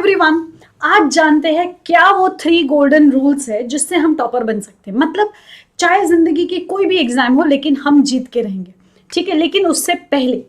Everyone, आज जानते हैं क्या वो 3 गोल्डन रूल्स है जिससे हम टॉपर बन सकते हैं। मतलब चाहे जिंदगी की कोई भी एग्जाम हो लेकिन हम जीत के रहेंगे। ठीक है, लेकिन उससे पहले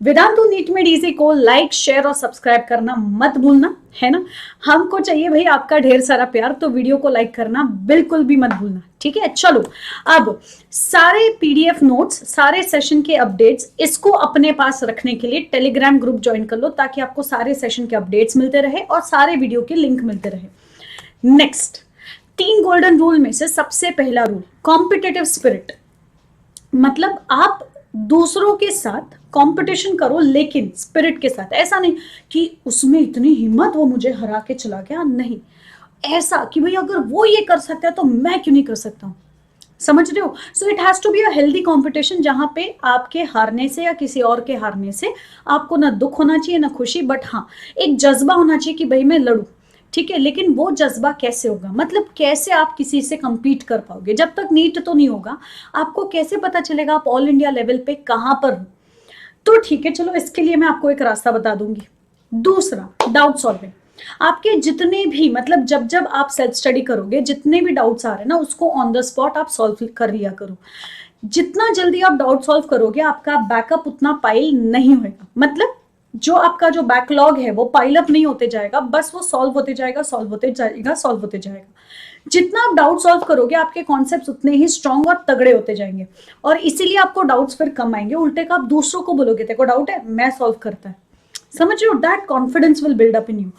वेदांतु नीट मेड इजी को लाइक शेयर और सब्सक्राइब करना मत भूलना, है ना। हमको चाहिए भाई आपका ढेर सारा प्यार, तो वीडियो को लाइक करना बिल्कुल भी मत भूलना। ठीक है, चलो अब सारे पीडीएफ नोट्स, सारे सेशन के अपडेट्स, इसको अपने पास रखने के लिए टेलीग्राम ग्रुप ज्वाइन कर लो ताकि आपको सारे सेशन के अपडेट्स मिलते रहे और सारे वीडियो के लिंक मिलते रहे। नेक्स्ट, 3 गोल्डन रूल में से सबसे पहला रूल कॉम्पिटिटिव स्पिरिट। मतलब आप दूसरों के साथ कंपटीशन करो लेकिन स्पिरिट के साथ। ऐसा नहीं कि उसमें इतनी हिम्मत वो मुझे हरा के चला गया, नहीं। ऐसा कि भाई अगर वो ये कर सकता है तो मैं क्यों नहीं कर सकता हूं। समझ रहे हो? So it has to be a healthy competition जहां पे आपके हारने से या किसी और के हारने से आपको ना दुख होना चाहिए ना खुशी, बट हाँ एक जज्बा होना चाहिए कि भाई मैं लड़ू। ठीक है, लेकिन वो जज्बा कैसे होगा, मतलब कैसे आप किसी से compete कर पाओगे। जब तक नीट तो नहीं होगा आपको कैसे पता चलेगा आप ऑल इंडिया लेवल पे कहां पर हो। तो ठीक है, चलो इसके लिए मैं आपको एक रास्ता बता दूंगी। दूसरा, डाउट सॉल्विंग। आपके जितने भी, मतलब जब जब आप सेल्फ स्टडी करोगे जितने भी डाउट्स आ रहे हैं ना उसको ऑन द स्पॉट आप सॉल्व कर लिया करो। जितना जल्दी आप डाउट सॉल्व करोगे आपका बैकअप उतना पाइल नहीं होगा। मतलब जो आपका जो बैकलॉग है वो पाइल अप नहीं होते जाएगा, बस वो सॉल्व होते जाएगा, सॉल्व होते जाएगा, सॉल्व होते जाएगा। जितना आप डाउट सॉल्व करोगे आपके कॉन्सेप्ट्स उतने ही स्ट्रांग और तगड़े होते जाएंगे और इसीलिए आपको डाउट्स फिर कम आएंगे। उल्टे का आप दूसरों को बोलोगे देखो डाउट है मैं सॉल्व करता है। समझ रहे हो? That confidence will build up in you.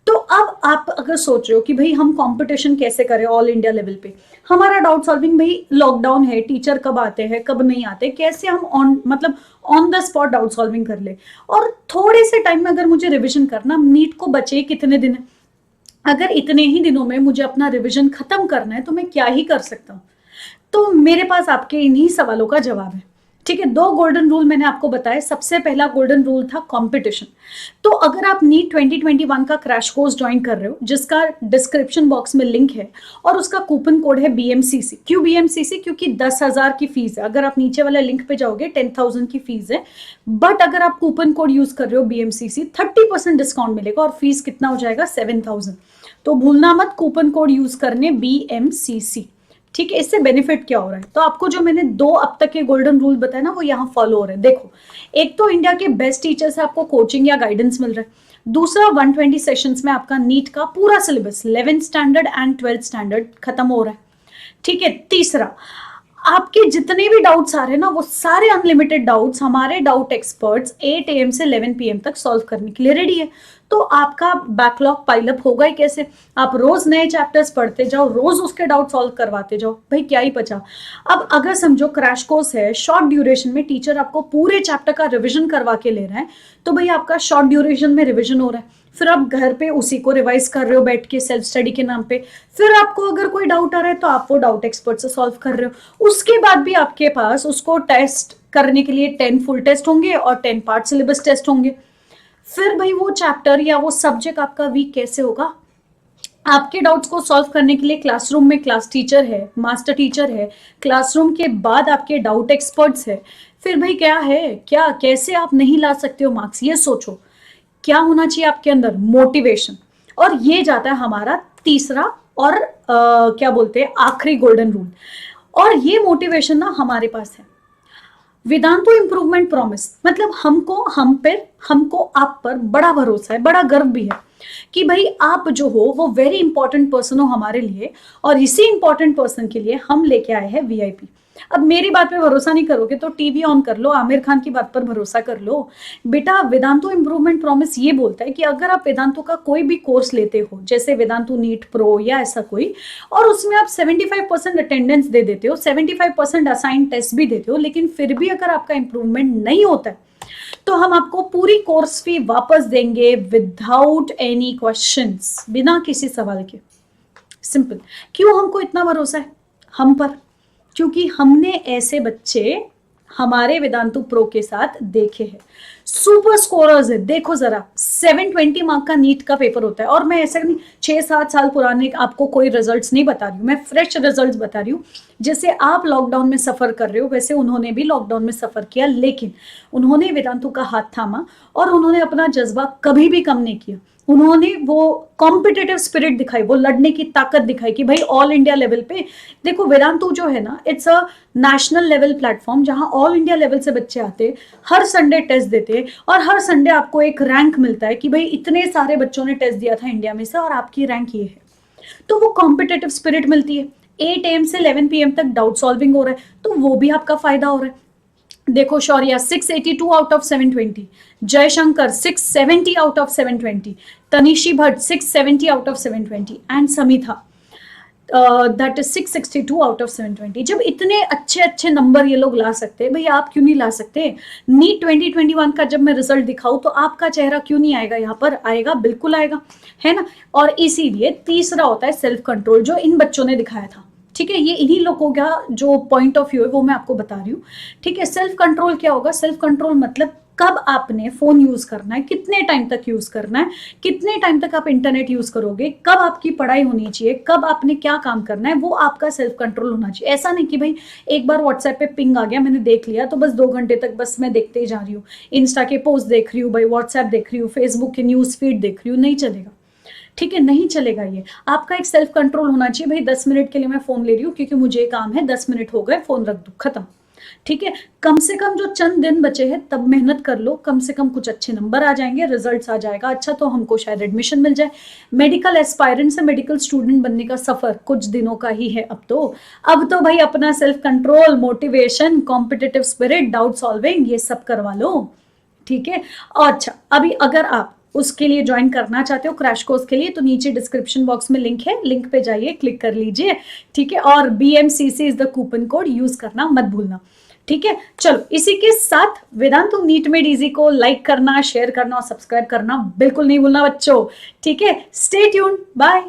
तो अब आप अगर सोच रहे हो कि भाई हम कंपटीशन कैसे करें ऑल इंडिया लेवल पे, हमारा डाउट सॉल्विंग, भाई लॉकडाउन है, टीचर कब आते हैं कब नहीं आते, कैसे हम ऑन मतलब on the spot doubt solving कर ले। और थोड़े से टाइम में अगर मुझे रिविजन करना, नीट को बचे कितने दिन है, अगर इतने ही दिनों में मुझे अपना रिवीजन खत्म करना है तो मैं क्या ही कर सकता हूं। तो मेरे पास आपके इन्हीं सवालों का जवाब है। ठीक है, 2 गोल्डन रूल मैंने आपको बताया। सबसे पहला गोल्डन रूल था कंपटीशन। तो अगर आप नीट 2021 का क्रैश कोर्स ज्वाइन कर रहे हो जिसका डिस्क्रिप्शन बॉक्स में लिंक है और उसका कूपन कोड है BMCC। क्यों BMCC? क्योंकि 10,000 की फीस है। अगर आप नीचे वाले लिंक पे जाओगे 10,000 की फीस है, बट अगर आप कूपन कोड यूज कर रहे हो BMCC 30% डिस्काउंट मिलेगा और फीस कितना हो जाएगा 7,000। तो भूलना मत कूपन कोड यूज करने BMCC। ठीक है, इससे बेनिफिट क्या हो रहा है, तो आपको जो मैंने 2 अब तक के गोल्डन रूल बताए ना वो यहाँ फॉलो हो रहे हैं। देखो, एक तो इंडिया के बेस्ट टीचर से आपको कोचिंग या गाइडेंस मिल रहा है। दूसरा, 120 सेशंस में आपका नीट का पूरा syllabus 11th standard and 12th standard खत्म हो रहा है। ठीक है, तीसरा, आपके जितने भी डाउट्स आ रहे हैं ना वो सारे अनलिमिटेड डाउट्स हमारे डाउट एक्सपर्ट्स 8 AM से 11 PM तक सॉल्व करने के लिए रेडी है। तो आपका बैकलॉग पाइलअप होगा ही कैसे? आप रोज नए चैप्टर्स पढ़ते जाओ, रोज उसके डाउट सॉल्व करवाते जाओ, भाई क्या ही बचा। अब अगर समझो क्रैश कोर्स है, शॉर्ट ड्यूरेशन में टीचर आपको पूरे चैप्टर का रिविजन करवा के ले रहा है, तो भाई आपका शॉर्ट ड्यूरेशन में रिविजन हो रहा है, फिर आप घर पे उसी को रिवाइज कर रहे हो बैठ के सेल्फ स्टडी के नाम पे। फिर आपको अगर कोई डाउट आ रहा है तो आप वो डाउट एक्सपर्ट से सॉल्व कर रहे हो। उसके बाद भी आपके पास उसको टेस्ट करने के लिए 10 फुल टेस्ट होंगे और 10 पार्ट सिलेबस टेस्ट होंगे। फिर भाई वो चैप्टर या वो सब्जेक्ट आपका वीक कैसे होगा? आपके डाउट्स को सॉल्व करने के लिए क्लासरूम में क्लास टीचर है, मास्टर टीचर है, क्लासरूम के बाद आपके डाउट एक्सपर्ट्स है। फिर भाई क्या है, क्या कैसे आप नहीं ला सकते हो मार्क्स, ये सोचो। क्या होना चाहिए आपके अंदर? मोटिवेशन। और ये जाता है हमारा तीसरा और क्या बोलते हैं आखिरी गोल्डन रूल। और ये मोटिवेशन ना हमारे पास है, वेदांतु इंप्रूवमेंट प्रॉमिस। मतलब हमको आप पर बड़ा भरोसा है, बड़ा गर्व भी है कि भाई आप जो हो वो वेरी इंपॉर्टेंट पर्सन हो हमारे लिए और इसी इंपॉर्टेंट पर्सन के लिए हम लेके आए हैं VIP। अब मेरी बात पे भरोसा नहीं करोगे तो टीवी ऑन कर लो, आमिर खान की बात पर भरोसा कर लो। बेटा, वेदांतु इंप्रूवमेंट प्रॉमिस ये बोलता है कि अगर आप वेदांतु का कोई भी कोर्स लेते हो, जैसे वेदांतु नीट प्रो या ऐसा कोई, और उसमें आप 75% अटेंडेंस दे देते हो, 75% असाइन टेस्ट भी देते हो, लेकिन फिर भी अगर आपका इंप्रूवमेंट नहीं होता है तो हम आपको पूरी कोर्स फी वापस देंगे विदाउट एनी क्वेश्चंस, बिना किसी सवाल के। सिंपल। क्यों हमको इतना भरोसा है हम पर? क्योंकि हमने ऐसे बच्चे हमारे वेदांतु प्रो के साथ देखे हैं सुपर स्कोरर्स है। देखो जरा 720 मार्क का नीट का पेपर होता है, और मैं ऐसा नहीं 6-7 साल पुराने आपको कोई रिजल्ट्स नहीं बता रही हूँ, मैं फ्रेश रिजल्ट्स बता रही हूँ। जैसे आप लॉकडाउन में सफर कर रहे हो वैसे उन्होंने भी लॉकडाउन में सफर किया, लेकिन उन्होंने वेदांतु का हाथ थामा और उन्होंने अपना जज्बा कभी भी कम नहीं किया। उन्होंने वो कॉम्पिटिटिव स्पिरिट दिखाई, वो लड़ने की ताकत दिखाई कि भाई ऑल इंडिया लेवल पे देखो वेदांतु जो है ना, it's a national level platform जहां ऑल इंडिया लेवल से बच्चे आते हैं, हर संडे टेस्ट देते हैं और हर संडे आपको एक रैंक मिलता है कि भाई इतने सारे बच्चों ने टेस्ट दिया था इंडिया में से और आपकी रैंक ये है। तो वो कॉम्पिटिटिव स्पिरिट मिलती है। 8 AM से 11 PM तक डाउट सॉल्विंग हो रहा है, तो वो भी आपका फायदा हो रहा है। देखो Shaurya 682 out of 720, Jaishankar 670 out of 720, Tanishi Bhatt 670 out of 720 and Samitha that is 662 out of 720। जब इतने अच्छे अच्छे नंबर ये लोग ला सकते हैं, भैया आप क्यों नहीं ला सकते? नीट 2021 का जब मैं रिजल्ट दिखाऊं तो आपका चेहरा क्यों नहीं आएगा? यहाँ पर आएगा, बिल्कुल आएगा, है ना। और इसीलिए तीसरा होता है सेल्फ कंट्रोल, जो इन बच्चों ने दिखाया था। ठीक है, ये इन्हीं लोगों का जो पॉइंट ऑफ व्यू है वो मैं आपको बता रही हूँ। ठीक है, सेल्फ कंट्रोल क्या होगा? सेल्फ कंट्रोल मतलब कब आपने फोन यूज करना है, कितने टाइम तक यूज करना है, कितने टाइम तक आप इंटरनेट यूज करोगे, कब आपकी पढ़ाई होनी चाहिए, कब आपने क्या काम करना है, वो आपका सेल्फ कंट्रोल होना चाहिए। ऐसा नहीं कि भाई एक बार व्हाट्सएप पे पिंग आ गया, मैंने देख लिया तो बस 2 घंटे तक बस मैं देखते ही जा रही हूँ, इंस्टा के पोस्ट देख रही हूँ, भाई व्हाट्सएप देख रही हूँ, फेसबुक के न्यूज फीड देख रही हूँ, नहीं चलेगा। ठीक है, नहीं चलेगा। ये आपका एक सेल्फ कंट्रोल होना चाहिए। भाई 10 मिनट के लिए मैं फोन ले रही हूँ क्योंकि मुझे ये काम है, 10 मिनट हो गए, फोन रख दो, खत्म। ठीक है, कम से कम जो चंद दिन बचे हैं तब मेहनत कर लो, कम से कम कुछ अच्छे नंबर आ जाएंगे, रिजल्ट्स आ जाएगा अच्छा तो हमको शायद एडमिशन मिल जाए। मेडिकल एस्पायरेंट से मेडिकल स्टूडेंट बनने का सफर कुछ दिनों का ही है अब तो भाई अपना self control, motivation, competitive spirit, doubt solving, ये सब करवा लो। ठीक है, अच्छा अभी अगर आप उसके लिए ज्वाइन करना चाहते हो क्रैश कोर्स के लिए, तो नीचे डिस्क्रिप्शन बॉक्स में लिंक है, लिंक पे जाइए, क्लिक कर लीजिए। ठीक है, और BMCC is the coupon code, use करना मत भूलना। ठीक है, चलो इसी के साथ वेदांतु नीट मेड इजी को लाइक करना, शेयर करना और सब्सक्राइब करना बिल्कुल नहीं भूलना बच्चों। ठीक है, स्टे ट्यून्ड, बाय।